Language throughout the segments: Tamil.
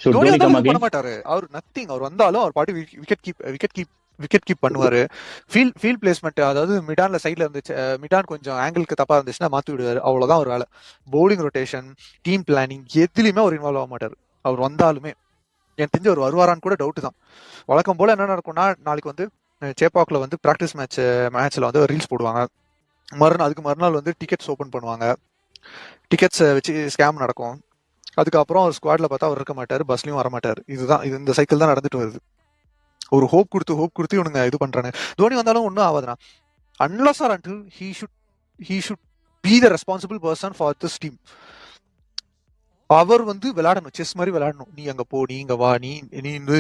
ஷுட் தோனி தோனி வந்தாலும் கம் எதுவும் பண்ண அகைன்? மாட்டாரு. அவர் நத்திங். அவர் வந்தாலும் அவர் பாட்டு விக்கெட் கீப் பண்ணுவாரு. ஃபீல்ட் பிளேஸ்மெண்ட், அதாவது மிடான்ல சைட்ல இருந்துச்சு, மிடான் கொஞ்சம் ஆங்கிளுக்கு தப்பா இருந்துச்சுன்னா மாத்தி விடுவாரு. அவ்வளவுதான் ஒரு வேலை. பவுலிங் ரொட்டேஷன், டீம் பிளானிங் எதுலயுமே அவர் இன்வால்வ் ஆக மாட்டாரு. அவர் வந்தாலுமே எனக்கு தெரிஞ்சு அவர் வருவாரான்னு கூட டவுட் தான். வழக்கம் போல என்ன நடக்கும்னா, நாளைக்கு வந்து சேப்பாக்ல வந்து பிராக்டிஸ் மேட்ச்ல வந்து ரீல்ஸ் போடுவாங்க. அதுக்கு மறுநாள் வந்து டிக்கெட்ஸ் ஓபன் பண்ணுவாங்க. டிக்கெட்ஸை வச்சு ஸ்கேம் நடக்கும். அதுக்கப்புறம் அவர் ஸ்குவாட்ல பார்த்தா அவர் இருக்க மாட்டாரு, பஸ்லயும் வர மாட்டாரு. இந்த சைக்கிள் தான் நடந்துட்டு வருது. ஒரு ஹோப் கொடுத்து இவனுங்க இது பண்றாங்க. தோனி வந்தாலும் ஒன்றும் ஆகாதுண்ணா. Unless or until he should be the responsible person for this team. அவர் வந்து விளையாடணும், செஸ் மாதிரி விளையாடணும். நீ அங்க போ, நீ இங்க வா, நீ நீ வந்து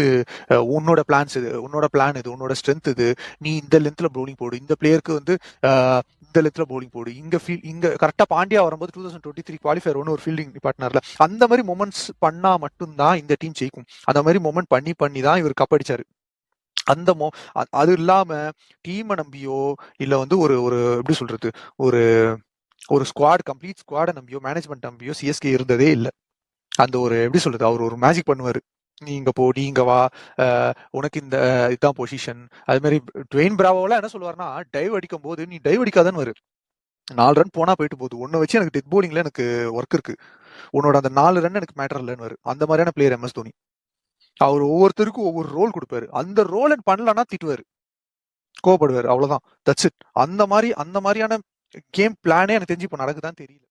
உன்னோட பிளான்ஸ் இது, உன்னோட பிளான் இது, உன்னோட ஸ்ட்ரென்த் இது, நீ இந்த லென்த்ல பவுலிங் போடு, இந்த பிளேயருக்கு வந்து இந்த லென்த்ல பவுலிங் போடு, இங்க கரெக்டா பாண்டியா வரும்போது 2023 குவாலிஃபயர் ஒன்று ஒரு ஃபீல்டிங் பார்ட்னர்ல அந்த மாதிரி மொமெண்ட்ஸ் பண்ணா மட்டும்தான் இந்த டீம் ஜெயிக்கும். அந்த மாதிரி மொமெண்ட் பண்ணி தான் இவர் கப் அடிச்சாரு. அந்த அது இல்லாம டீமை நம்பியோ இல்ல வந்து ஒரு ஒரு எப்படி சொல்றது, ஒரு ஒரு கம்ப்ளீட் ஸ்குவாடை நம்பியோ மேனேஜ்மெண்ட் நம்பியோ சிஎஸ்கே இருந்ததே இல்லை. அந்த ஒரு எப்படி சொல்றது, அவர் ஒரு மேஜிக் பண்ணுவாரு. நீ இங்க போ, நீ இங்க வா, உனக்கு இந்த இதுதான் பொசிஷன். அது மாதிரி டுவேன் பிராவோல என்ன சொல்லுவாருன்னா, டைவ் அடிக்கும் போது நீ டைவ் அடிக்காதன்னு வரு. 4 ரன் போனா போயிட்டு போகுது, உன்னை வச்சு எனக்கு டெத் போலிங்ல எனக்கு ஒர்க் இருக்கு, உன்னோட அந்த 4 ரன் எனக்கு மேட்டர் இல்லைன்னு வரு. அந்த மாதிரியான பிளேயர் எம்எஸ் தோனி. அவர் ஒவ்வொருத்தருக்கும் ஒவ்வொரு ரோல் கொடுப்பாரு. அந்த ரோல் பண்ணலன்னா திட்டுவாரு, கோவப்படுவாரு, அவ்வளவுதான், தட்ஸ் இட். அந்த மாதிரியான கேம் பிளானே எனக்கு தெரிஞ்சு இப்போ நடக்குதான் தெரியல.